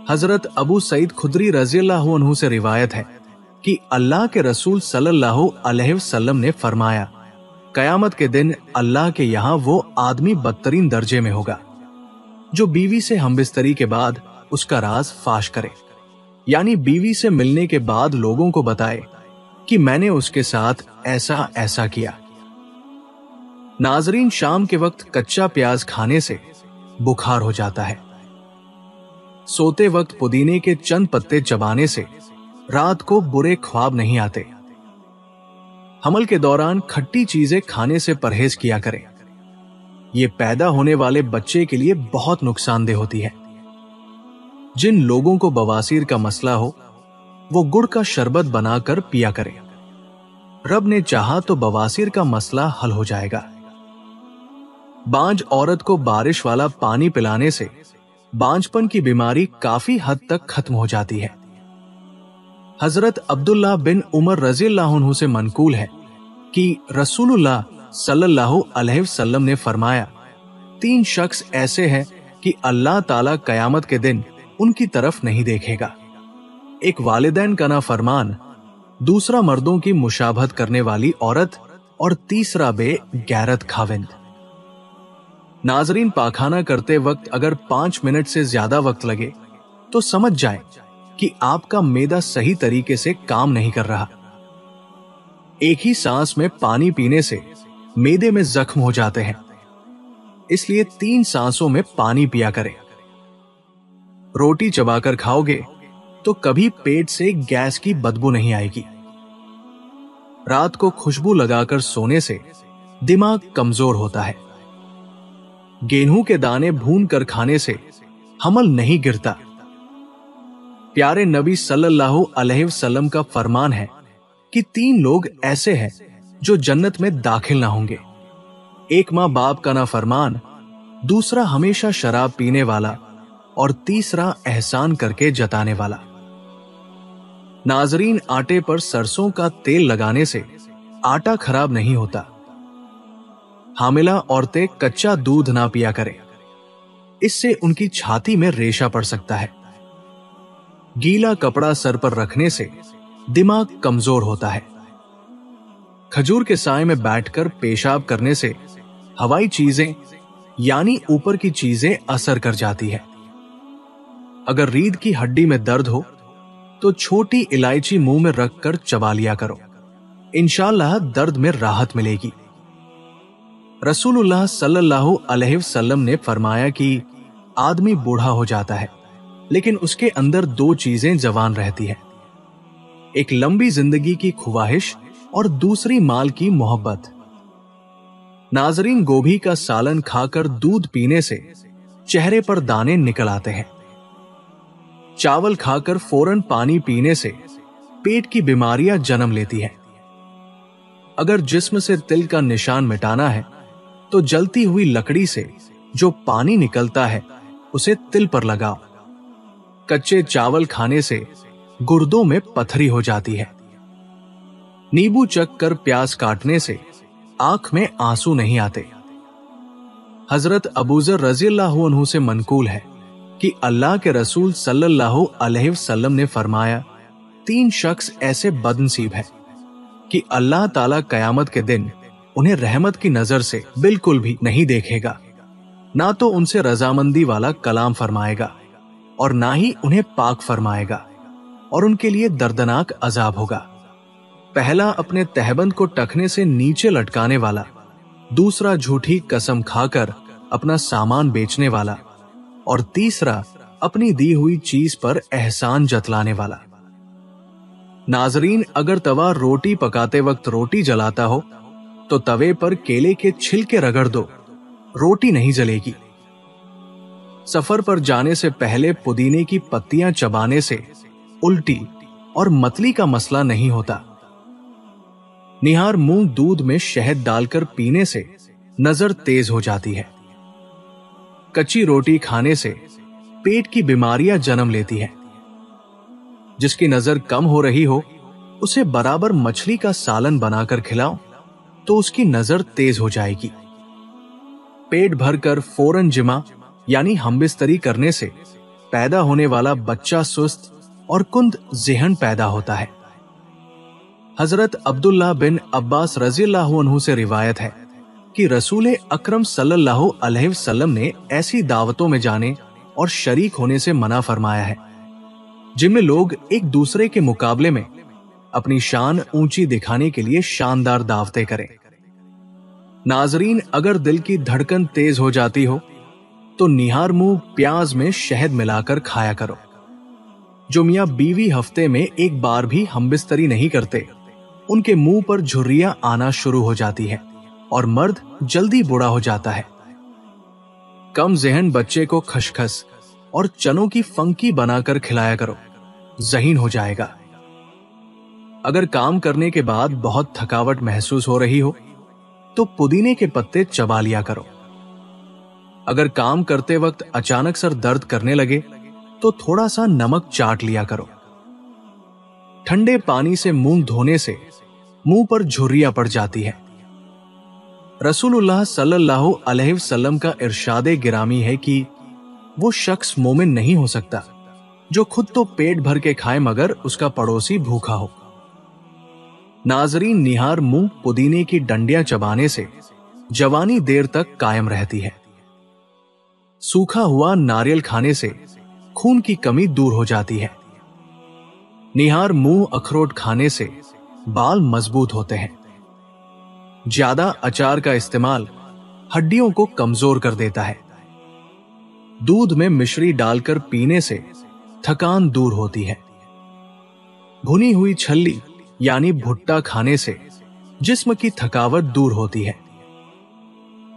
हजरत अबू सईद खुदरी रज़ियल्लाहु अन्हु से रिवायत है कि अल्लाह के रसूल सल्लल्लाहु अलैहि वसल्लम ने फरमाया, कयामत के दिन अल्लाह के यहाँ वो आदमी बदतरीन दर्जे में होगा जो बीवी से हमबिस्तरी के बाद उसका राज फाश करे, यानी बीवी से मिलने के बाद लोगों को बताए कि मैंने उसके साथ ऐसा ऐसा किया। नाजरीन, शाम के वक्त कच्चा प्याज खाने से बुखार हो जाता है। सोते वक्त पुदीने के चंद पत्ते चबाने से रात को बुरे ख्वाब नहीं आते। हमल के दौरान खट्टी चीजें खाने से परहेज किया करें। ये पैदा होने वाले बच्चे के लिए बहुत नुकसानदेह होती है। जिन लोगों को बवासीर का मसला हो वो गुड़ का शरबत बनाकर पिया करें। रब ने चाहा तो बवासीर का मसला हल हो जाएगा। बांझ औरत को बारिश वाला पानी पिलाने से बांझपन की बीमारी काफी हद तक खत्म हो जाती है। हजरत अब्दुल्लाह बिन उमर रज़ियल्लाहु अन्हु से मनकूल है कि रसूलुल्लाह सल्लल्लाहु अलैहि वसल्लम ने फरमाया, 3 शख्स ऐसे हैं कि अल्लाह ताला कयामत के दिन उनकी तरफ नहीं देखेगा। एक वालिदैन का नाफरमान, दूसरा मर्दों की मुशाबहत करने वाली औरत और तीसरा बेगैरत खाविंद। नाजरीन, पाखाना करते वक्त अगर 5 मिनट से ज्यादा वक्त लगे तो समझ जाएं कि आपका मैदा सही तरीके से काम नहीं कर रहा। एक ही सांस में पानी पीने से मैदे में जख्म हो जाते हैं, इसलिए 3 सांसों में पानी पिया करें। रोटी चबाकर खाओगे तो कभी पेट से गैस की बदबू नहीं आएगी। रात को खुशबू लगाकर सोने से दिमाग कमजोर होता है। गेहूं के दाने भून कर खाने से हमल नहीं गिरता। प्यारे नबी सल्लल्लाहु अलैहि वसल्लम का फरमान है कि 3 लोग ऐसे हैं जो जन्नत में दाखिल ना होंगे। एक माँ बाप का नाफरमान, दूसरा हमेशा शराब पीने वाला और तीसरा एहसान करके जताने वाला। नाजरीन, आटे पर सरसों का तेल लगाने से आटा खराब नहीं होता। हामिला औरतें कच्चा दूध ना पिया करें, इससे उनकी छाती में रेशा पड़ सकता है। गीला कपड़ा सर पर रखने से दिमाग कमजोर होता है। खजूर के साए में बैठकर पेशाब करने से हवाई चीजें यानी ऊपर की चीजें असर कर जाती है। अगर रीढ़ की हड्डी में दर्द हो तो छोटी इलायची मुंह में रखकर चबा लिया करो, इंशाअल्लाह दर्द में राहत मिलेगी। रसूलुल्लाह सल्लल्लाहु अलैहि वसल्लम ने फरमाया कि आदमी बूढ़ा हो जाता है लेकिन उसके अंदर 2 चीजें जवान रहती है, एक लंबी जिंदगी की ख्वाहिश और दूसरी माल की मोहब्बत। नाजरीन, गोभी का सालन खाकर दूध पीने से चेहरे पर दाने निकल आते हैं। चावल खाकर फौरन पानी पीने से पेट की बीमारियां जन्म लेती हैं। अगर जिस्म से तिल का निशान मिटाना है तो जलती हुई लकड़ी से जो पानी निकलता है उसे तिल पर लगाओ। कच्चे चावल खाने से गुर्दों में पथरी हो जाती है। नींबू चख कर प्याज काटने से आंख में आंसू नहीं आते। हजरत अबूजर रज़ियल्लाहु अन्हु से मनकूल है कि अल्लाह के रसूल सल्लल्लाहु अलैहि वसल्लम ने फरमाया, 3 शख्स ऐसे बदनसीब हैं कि अल्लाह ताला कयामत के दिन उन्हें रहमत की नजर से बिल्कुल भी नहीं देखेगा, ना तो उनसे रजामंदी वाला कलाम फरमाएगा और ना ही उन्हें पाक फरमाएगा, और उनके लिए दर्दनाक अजाब होगा। पहला अपने तहबंद को टखने से नीचे लटकाने वाला, दूसरा झूठी कसम खाकर अपना सामान बेचने वाला, और तीसरा अपनी दी हुई चीज पर एहसान जतलाने वाला। नाजरीन, अगर तवा रोटी पकाते वक्त रोटी जलाता हो तो तवे पर केले के छिलके रगड़ दो, रोटी नहीं जलेगी। सफर पर जाने से पहले पुदीने की पत्तियां चबाने से उल्टी और मतली का मसला नहीं होता। निहार मूंग दूध में शहद डालकर पीने से नजर तेज हो जाती है। कच्ची रोटी खाने से पेट की बीमारियां जन्म लेती है। जिसकी नजर कम हो रही हो उसे बराबर मछली का सालन बनाकर खिलाओ तो उसकी नजर तेज हो जाएगी। पेट भरकर फौरन जिमा यानी हमबिस्तरी करने से پیدا ہونے والا بچہ سست اور کند ذہن پیدا ہوتا ہے۔ حضرت عبداللہ بن عباس رضی اللہ عنہ سے روایت ہے کہ رسول اکرم صلی اللہ علیہ وسلم نے ایسی دعوتوں میں جانے اور شریک ہونے سے منع فرمایا ہے جن میں لوگ ایک دوسرے کے مقابلے میں اپنی شان اونچی دکھانے کے لیے شاندار دعوتیں کریں۔ ناظرین، اگر دل کی دھڑکن تیز ہو جاتی ہو تو نہار منہ پیاز میں شہد ملا کر کھایا کرو۔ جو میاں بیوی ہفتے میں ایک بار بھی ہم بستری نہیں کرتے، ان کے منہ پر جھریاں آنا شروع ہو جاتی ہے اور مرد جلدی بوڑھا ہو جاتا ہے۔ کم ذہن بچے کو خسخس اور چنوں کی فنکی بنا کر کھلایا کرو، ذہین ہو جائے گا۔ اگر کام کرنے کے بعد بہت تھکاوٹ محسوس ہو رہی ہو تو پودینے کے پتے چبا لیا کرو۔ اگر کام کرتے وقت اچانک سر درد کرنے لگے تو تھوڑا سا نمک چاٹ لیا کرو۔ ٹھنڈے پانی سے منہ دھونے سے منہ پر جھریاں پڑ جاتی ہے۔ رسول اللہ صلی اللہ علیہ وسلم کا ارشاد گرامی ہے کہ وہ شخص مومن نہیں ہو سکتا جو خود تو پیٹ بھر کے کھائے مگر اس کا پڑوسی بھوکا ہو۔ ناظرین، نہار منہ پودینے کی ڈنڈیاں چبانے سے جوانی دیر تک قائم رہتی ہے۔ سوکھا ہوا ناریل کھانے سے خون کی کمی دور ہو جاتی ہے۔ نہار منہ اخروٹ کھانے سے بال مضبوط ہوتے ہیں۔ زیادہ اچار کا استعمال ہڈیوں کو کمزور کر دیتا ہے۔ دودھ میں مشری ڈال کر پینے سے تھکان دور ہوتی ہے۔ بھنی ہوئی چھلی یعنی بھٹا کھانے سے جسم کی تھکاوٹ دور ہوتی ہے۔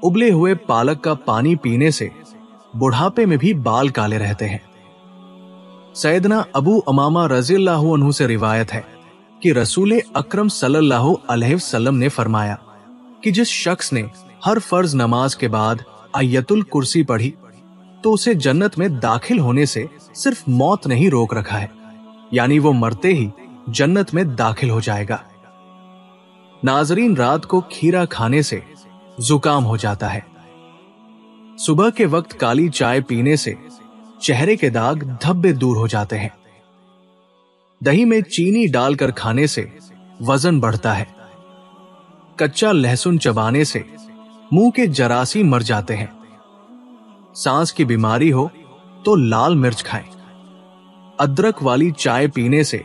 ابلے ہوئے پالک کا پانی پینے سے بڑھاپے میں بھی بال کالے رہتے ہیں۔ سیدنا ابو امامہ رضی اللہ عنہ سے روایت ہے کہ رسول اکرم صلی اللہ علیہ وسلم نے فرمایا کہ جس شخص نے ہر فرض نماز کے بعد آیت الکرسی پڑھی تو اسے جنت میں داخل ہونے سے صرف موت نہیں روک رکھا ہے، یعنی وہ مرتے ہی جنت میں داخل ہو جائے گا۔ ناظرین، رات کو کھیرا کھانے سے زکام ہو جاتا ہے۔ صبح کے وقت کالی چائے پینے سے چہرے کے داغ دھبے دور ہو جاتے ہیں۔ دہی میں چینی ڈال کر کھانے سے وزن بڑھتا ہے۔ کچا لہسن چبانے سے منہ کے جراثیم مر جاتے ہیں۔ سانس کی بیماری ہو تو لال مرچ کھائیں۔ ادرک والی چائے پینے سے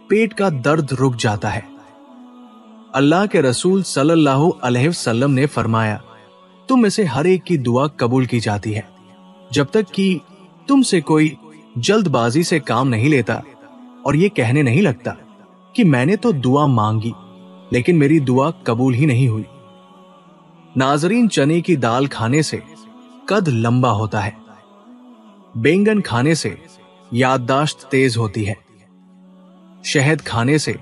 پیٹ کا درد رک جاتا ہے۔ اللہ کے رسول صلی اللہ علیہ وسلم نے فرمایا، تم میں سے ہر ایک کی دعا قبول کی جاتی ہے جب تک کہ تم سے کوئی جلد بازی سے کام نہیں لیتا اور یہ کہنے نہیں لگتا کہ میں نے تو دعا مانگی لیکن میری دعا قبول ہی نہیں ہوئی۔ ناظرین، چنے کی دال کھانے سے قد لمبا ہوتا ہے۔ بینگن کھانے سے یادداشت تیز ہوتی ہے۔ شہد کھانے سے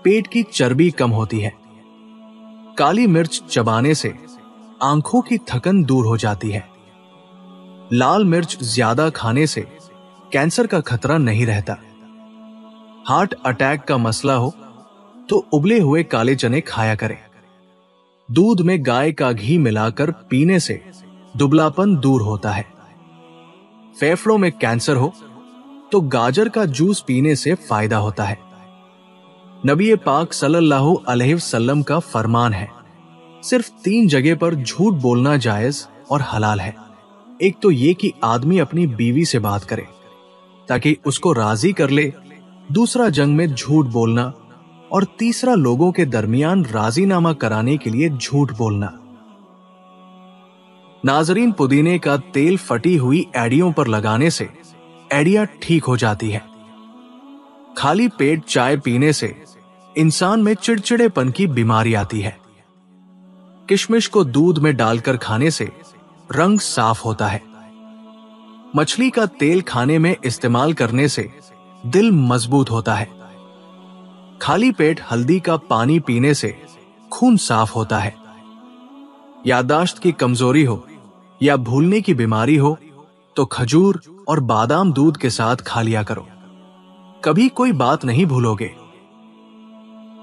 پیٹ کی چربی کم ہوتی ہے۔ کالی مرچ چبانے سے آنکھوں کی تھکن دور ہو جاتی ہے۔ لال مرچ زیادہ کھانے سے کینسر کا خطرہ نہیں رہتا۔ ہارٹ اٹیک کا مسئلہ ہو تو ابلے ہوئے کالے چنے کھایا کریں۔ دودھ میں گائے کا گھی ملا کر پینے سے دبلاپن دور ہوتا ہے۔ پھیپھڑوں میں کینسر ہو تو گاجر کا جوس پینے سے فائدہ ہوتا ہے۔ نبی پاک صلی اللہ علیہ وسلم کا فرمان ہے، صرف 3 جگہ پر جھوٹ بولنا جائز اور حلال ہے۔ ایک تو یہ کہ آدمی اپنی بیوی سے بات کرے تاکہ اس کو راضی کر لے، دوسرا جنگ میں جھوٹ بولنا، اور تیسرا لوگوں کے درمیان راضی نامہ کرانے کے لیے جھوٹ بولنا۔ ناظرین، پودینے کا تیل پھٹی ہوئی ایڑیوں پر لگانے سے ایڑیا ٹھیک ہو جاتی ہے۔ خالی پیٹ چائے پینے سے انسان میں چڑچڑے پن کی بیماری آتی ہے۔ کشمش کو دودھ میں ڈال کر کھانے سے رنگ صاف ہوتا ہے۔ مچھلی کا تیل کھانے میں استعمال کرنے سے دل مضبوط ہوتا ہے۔ خالی پیٹ ہلدی کا پانی پینے سے خون صاف ہوتا ہے۔ یادداشت کی کمزوری ہو یا بھولنے کی بیماری ہو تو کھجور اور بادام دودھ کے ساتھ کھا لیا کرو، کبھی کوئی بات نہیں بھولو گے۔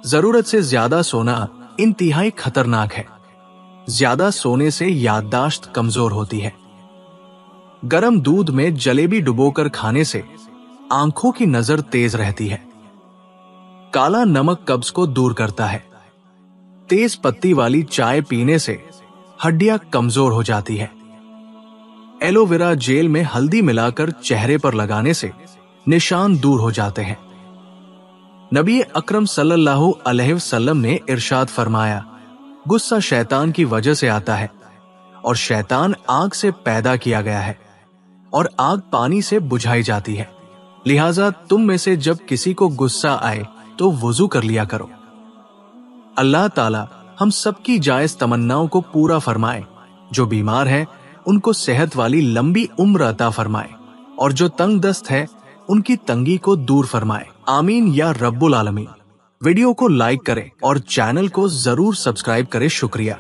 ضرورت سے زیادہ سونا انتہائی خطرناک ہے۔ زیادہ سونے سے یادداشت کمزور ہوتی ہے۔ गरम दूध में जलेबी डुबोकर खाने से आंखों की नजर तेज रहती है। काला नमक कब्ज को दूर करता है। तेज पत्ती वाली चाय पीने से हड्डियां कमजोर हो जाती है। एलोवेरा जेल में हल्दी मिलाकर चेहरे पर लगाने से निशान दूर हो जाते हैं। नबी अकरम सल्लल्लाहु अलैहि वसल्लम ने इरशाद फरमाया, गुस्सा शैतान की वजह से आता है और शैतान आग से पैदा किया गया है और आग पानी से बुझाई जाती है। लिहाजा तुम में से जब किसी को गुस्सा आए तो वुजू कर लिया करो। अल्लाह ताला हम सबकी जायज तमन्नाओं को पूरा फरमाए। जो बीमार है उनको सेहत वाली लंबी उम्र अता फरमाए और जो तंग दस्त है उनकी तंगी को दूर फरमाए। आमीन या रब्बुल आलमीन। वीडियो को लाइक करें और चैनल को जरूर सब्सक्राइब करें। शुक्रिया।